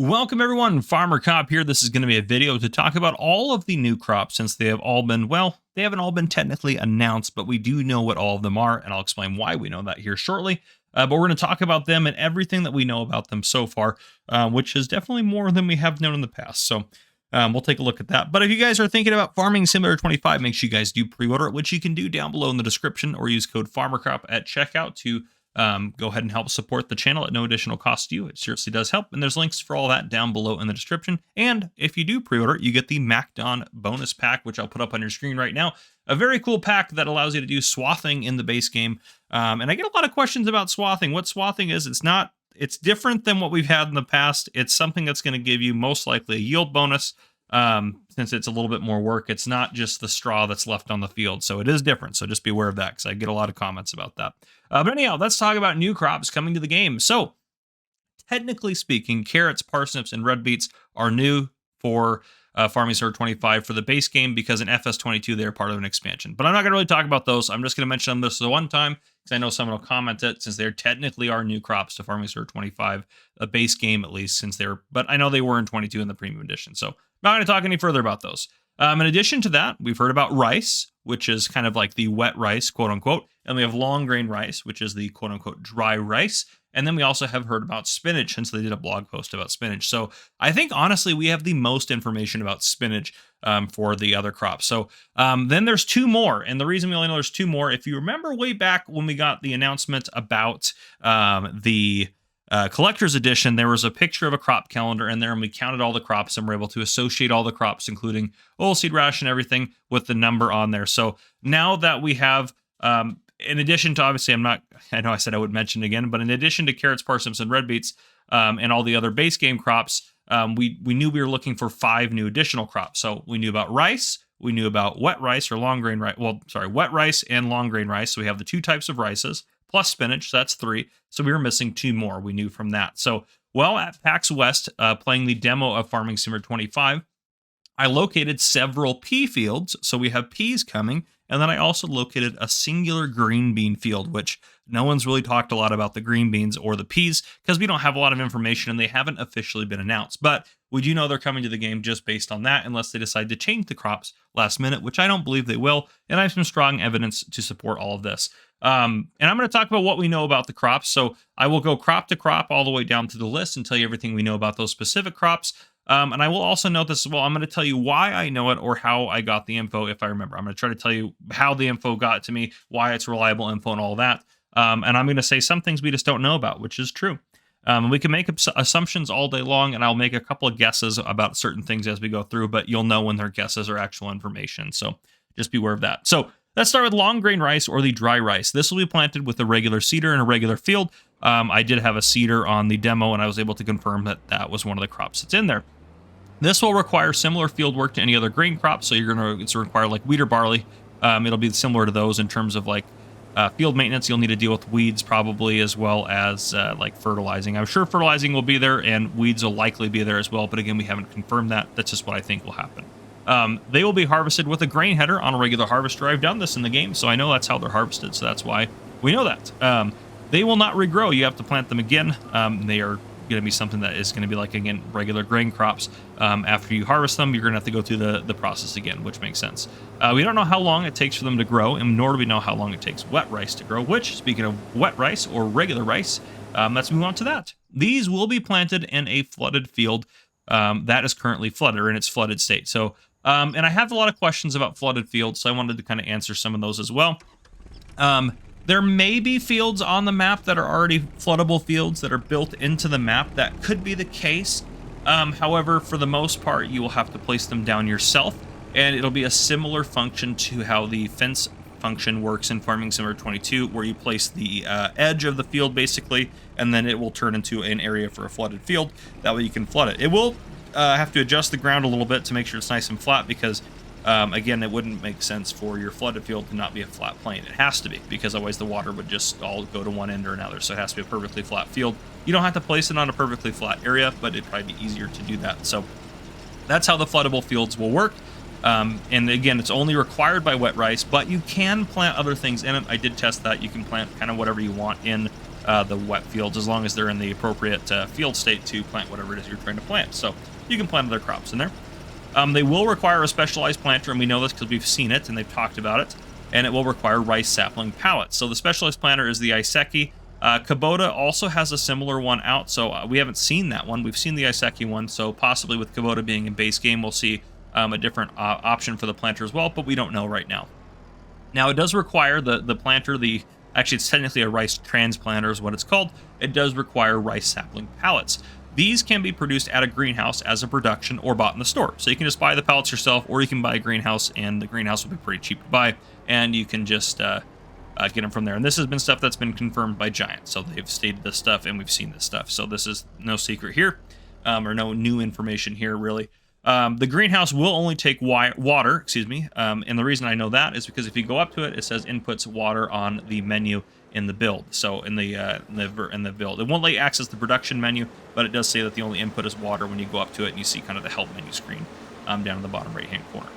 Welcome everyone, Farmer Cop here. This is going to be a video to talk about all of the new crops since they have all been, well, they haven't all been technically announced, but we do know what all of them are, and I'll explain why we know that here shortly. But we're going to talk about them and everything that we know about them so far, which is definitely more than we have known in the past. So we'll take a look at that. But if you guys are thinking about Farming Simulator 25, make sure you guys do pre-order it, which you can do down below in the description, or use code FarmerCop at checkout to go ahead and help support the channel at no additional cost to you. It seriously does help, and there's links for all that down below in the description. And if you do pre-order, you get the MacDon bonus pack, which I'll put up on your screen right now. A very cool pack that allows you to do swathing in the base game. And I get a lot of questions about swathing. What swathing is, it's different than what we've had in the past. It's something that's going to give you most likely a yield bonus. Since it's a little bit more work, it's not just the straw that's left on the field. So it is different. So just be aware of that, because I get a lot of comments about that. But anyhow, let's talk about new crops coming to the game. So technically speaking, carrots, parsnips, and red beets are new for Farming Simulator 25 for the base game, because in FS22 they're part of an expansion. But I'm not going to really talk about those. I'm just going to mention them this the one time, because I know someone will comment it, since they're technically are new crops to Farming Simulator 25, a base game at least, but I know they were in 22 in the premium edition. So I'm not going to talk any further about those. In addition to that, we've heard about rice, which is kind of like the wet rice, quote unquote. And we have long grain rice, which is the quote unquote dry rice. And then we also have heard about spinach, since they did a blog post about spinach. So I think, honestly, we have the most information about spinach for the other crops. So then there's two more. And the reason we only know there's two more, if you remember way back when we got the announcement about the collector's edition, there was a picture of a crop calendar in there, and we counted all the crops, and we're able to associate all the crops, including oilseed rash and everything, with the number on there. So now that we have, in addition to, obviously, I know I said I would mention it again, but in addition to carrots, parsnips, and red beets, and all the other base game crops, we knew we were looking for 5 new additional crops. So we knew about rice, we knew about wet rice or long grain rice. Well, sorry, wet rice and long grain rice. So we have the 2 types of rices, plus spinach, so that's 3. So we were missing 2 more, we knew from that. So, well, at PAX West, playing the demo of Farming Simulator 25, I located several pea fields, so we have peas coming, and then I also located a singular green bean field, which no one's really talked a lot about the green beans or the peas, because we don't have a lot of information, and they haven't officially been announced. But we do know they're coming to the game just based on that, unless they decide to change the crops last minute, which I don't believe they will, and I have some strong evidence to support all of this. And I'm going to talk about what we know about the crops. So I will go crop to crop all the way down to the list and tell you everything we know about those specific crops. And I will also note this as well. I'm going to tell you why I know it, or how I got the info, if I remember. I'm going to try to tell you how the info got to me, why it's reliable info, and all that. And I'm going to say some things we just don't know about, which is true. We can make assumptions all day long, and I'll make a couple of guesses about certain things as we go through, but you'll know when they're guesses or actual information. So just be aware of that. So let's start with long grain rice, or the dry rice. This will be planted with a regular seeder in a regular field. I did have a seeder on the demo, and I was able to confirm that that was one of the crops that's in there. This will require similar field work to any other grain crop, so it's require like wheat or barley. It'll be similar to those in terms of like field maintenance. You'll need to deal with weeds probably, as well as like fertilizing. I'm sure fertilizing will be there, and weeds will likely be there as well, but again, we haven't confirmed that. That's just what I think will happen. They will be harvested with a grain header on a regular harvester. I've done this in the game, so I know that's how they're harvested, so that's why we know that. They will not regrow. You have to plant them again. They are going to be something that is going to be like, again, regular grain crops. After you harvest them, you're going to have to go through the process again, which makes sense. We don't know how long it takes for them to grow, and nor do we know how long it takes wet rice to grow, which, speaking of wet rice or regular rice, let's move on to that. These will be planted in a flooded field that is currently flooded, or in its flooded state. So, and I have a lot of questions about flooded fields, so I wanted to kind of answer some of those as well. There may be fields on the map that are already floodable fields that are built into the map. That could be the case. However, for the most part, you will have to place them down yourself, and it'll be a similar function to how the fence function works in Farming Simulator 22, where you place the edge of the field, basically, and then it will turn into an area for a flooded field. That way you can flood it. It will have to adjust the ground a little bit to make sure it's nice and flat, because again, it wouldn't make sense for your flooded field to not be a flat plain. It has to be, because otherwise the water would just all go to one end or another. So it has to be a perfectly flat field. You don't have to place it on a perfectly flat area, but it'd probably be easier to do that. So that's how the floodable fields will work. And again, it's only required by wet rice, but you can plant other things in it. I did test that. You can plant kind of whatever you want in the wet fields, as long as they're in the appropriate field state to plant whatever it is you're trying to plant. So you can plant other crops in there. They will require a specialized planter, and we know this because we've seen it and they've talked about it. And it will require rice sapling pallets. So the specialized planter is the Iseki. Kubota also has a similar one out, so we haven't seen that one. We've seen the Iseki one, so possibly with Kubota being in base game, we'll see a different option for the planter as well, but we don't know right now. Now, it does require the planter, actually it's technically a rice transplanter is what it's called. It does require rice sapling pallets. These can be produced at a greenhouse as a production or bought in the store. So you can just buy the pallets yourself, or you can buy a greenhouse, and the greenhouse will be pretty cheap to buy, and you can just get them from there. And this has been stuff that's been confirmed by Giant. So they've stated this stuff, and we've seen this stuff. So this is no secret here, or no new information here, really. The greenhouse will only take water, and the reason I know that is because if you go up to it, it says inputs water on the menu in the build. So in the build, it won't let you access the production menu, but it does say that the only input is water when you go up to it, and you see kind of the help menu screen down in the bottom right hand corner.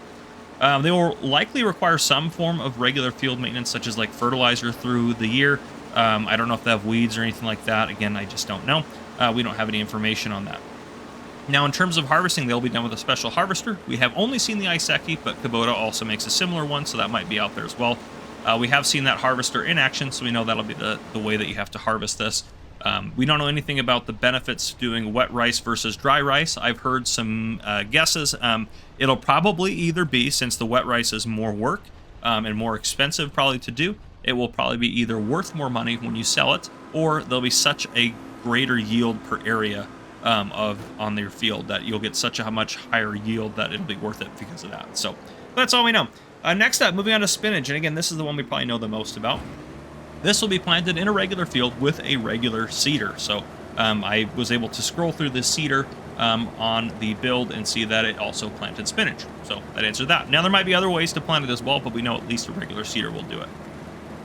They will likely require some form of regular field maintenance, such as like fertilizer through the year. I don't know if they have weeds or anything like that. Again, I just don't know. We don't have any information on that. Now, in terms of harvesting, they'll be done with a special harvester. We have only seen the Iseki, but Kubota also makes a similar one, so that might be out there as well. We have seen that harvester in action, so we know that'll be the way that you have to harvest this. We don't know anything about the benefits doing wet rice versus dry rice. I've heard some guesses. It'll probably either be, since the wet rice is more work and more expensive probably to do, it will probably be either worth more money when you sell it, or there'll be such a greater yield per area on your field that you'll get such a much higher yield that it'll be worth it because of that. So that's all we know. Next up, moving on to spinach, and again, this is the one we probably know the most about. This will be planted in a regular field with a regular seeder. So I was able to scroll through this seeder on the build and see that it also planted spinach. So that answered that. Now, there might be other ways to plant it as well, but we know at least a regular seeder will do it.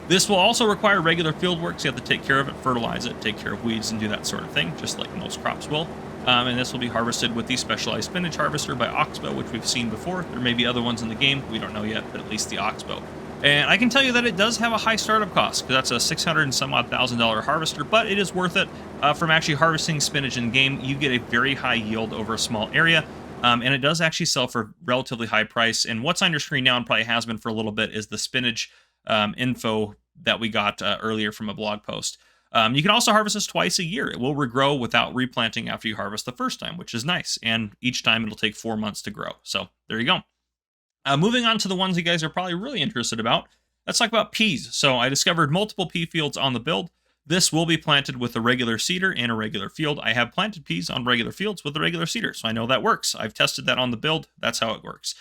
This will also require regular field work, so you have to take care of it, fertilize it, take care of weeds, and do that sort of thing, just like most crops will. And this will be harvested with the specialized spinach harvester by Oxbow, which we've seen before. There may be other ones in the game. We don't know yet, but at least the Oxbow. And I can tell you that it does have a high startup cost, because that's a $600 and some odd thousand harvester, but it is worth it. From actually harvesting spinach in game, you get a very high yield over a small area. And it does actually sell for a relatively high price. And what's on your screen now, and probably has been for a little bit, is the spinach info that we got earlier from a blog post. You can also harvest this twice a year. It will regrow without replanting after you harvest the first time, which is nice. And each time it'll take 4 months to grow. So there you go. Moving on to the ones you guys are probably really interested about. Let's talk about peas. So I discovered multiple pea fields on the build. This will be planted with a regular seeder and a regular field. I have planted peas on regular fields with a regular seeder, so I know that works. I've tested that on the build. That's how it works.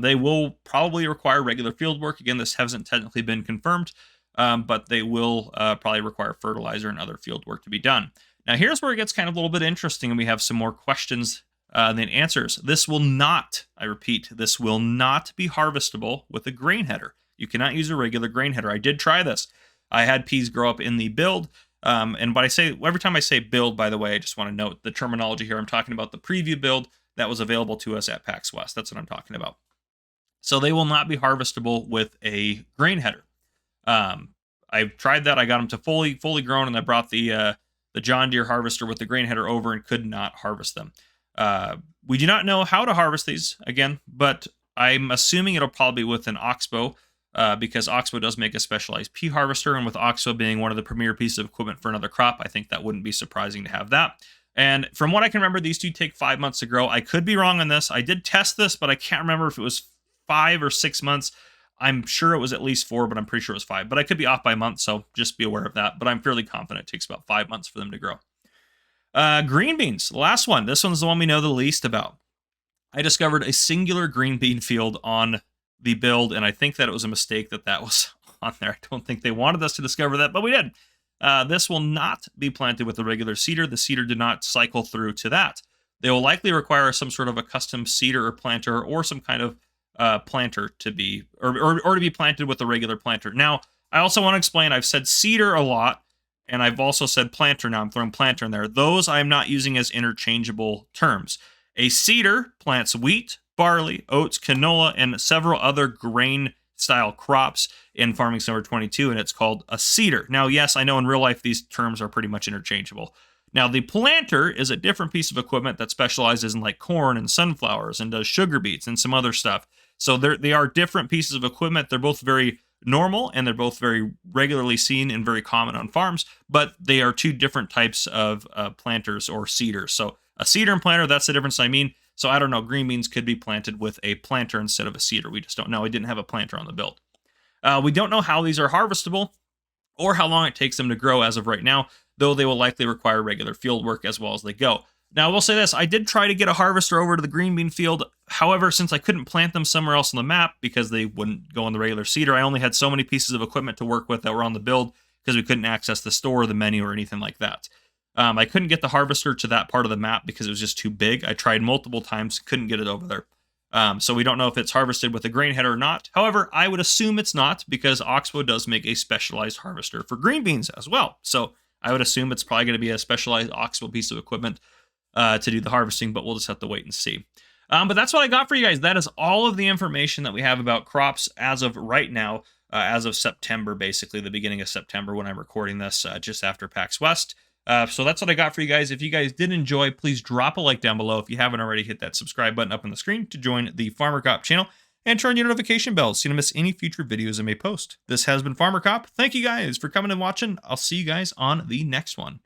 They will probably require regular field work. Again, this hasn't technically been confirmed, but they will probably require fertilizer and other field work to be done. Now, here's where it gets kind of a little bit interesting, and we have some more questions than answers. This will not, I repeat, this will not be harvestable with a grain header. You cannot use a regular grain header. I did try this. I had peas grow up in the build. And but I say, every time I say build, by the way, I just want to note the terminology here. I'm talking about the preview build that was available to us at PAX West. That's what I'm talking about. So they will not be harvestable with a grain header. I've tried that. I got them to fully grown, and I brought the John Deere harvester with the grain header over and could not harvest them. We do not know how to harvest these again, but I'm assuming it'll probably be with an Oxbow, because Oxbow does make a specialized pea harvester, and with Oxbow being one of the premier pieces of equipment for another crop, I think that wouldn't be surprising to have that. And from what I can remember, these two take 5 months to grow. I could be wrong on this. I did test this, but I can't remember if it was 5 or 6 months. I'm sure it was at least 4, but I'm pretty sure it was 5. But I could be off by a month, so just be aware of that. But I'm fairly confident it takes about 5 months for them to grow. Green beans, the last one. This one's the one we know the least about. I discovered a singular green bean field on the build, and I think that it was a mistake that was on there. I don't think they wanted us to discover that, but we did. This will not be planted with a regular seeder. The seeder did not cycle through to that. They will likely require some sort of a custom seeder or planter, or some kind of planter to be, or to be planted with a regular planter. Now, I also want to explain, I've said seeder a lot, and I've also said planter. Now I'm throwing planter in there. Those I'm not using as interchangeable terms. A seeder plants wheat, barley, oats, canola, and several other grain style crops in Farming Summer 22, and it's called a seeder. Now, yes, I know in real life these terms are pretty much interchangeable. Now, the planter is a different piece of equipment that specializes in like corn and sunflowers and does sugar beets and some other stuff. So they are different pieces of equipment. They're both very normal and they're both very regularly seen and very common on farms, but they are two different types of planters or seeders. So a seeder and planter, that's the difference I mean. So I don't know, green beans could be planted with a planter instead of a seeder. We just don't know. I didn't have a planter on the build. We don't know how these are harvestable or how long it takes them to grow as of right now, though they will likely require regular field work as well as they go. Now, I will say this, I did try to get a harvester over to the green bean field. However, since I couldn't plant them somewhere else on the map because they wouldn't go on the regular seeder, I only had so many pieces of equipment to work with that were on the build because we couldn't access the store, the menu, or anything like that. I couldn't get the harvester to that part of the map because it was just too big. I tried multiple times, couldn't get it over there. So we don't know if it's harvested with a grain header or not. However, I would assume it's not because Oxbow does make a specialized harvester for green beans as well. So I would assume it's probably going to be a specialized Oxbow piece of equipment to do the harvesting, but we'll just have to wait and see. But that's what I got for you guys. That is all of the information that we have about crops as of right now, as of September, basically the beginning of September when I'm recording this, just after PAX West. So that's what I got for you guys. If you guys did enjoy, please drop a like down below. If you haven't already, hit that subscribe button up on the screen to join the Farmer Cop channel and turn your notification bells so you don't miss any future videos I may post. This has been Farmer Cop. Thank you guys for coming and watching. I'll see you guys on the next one.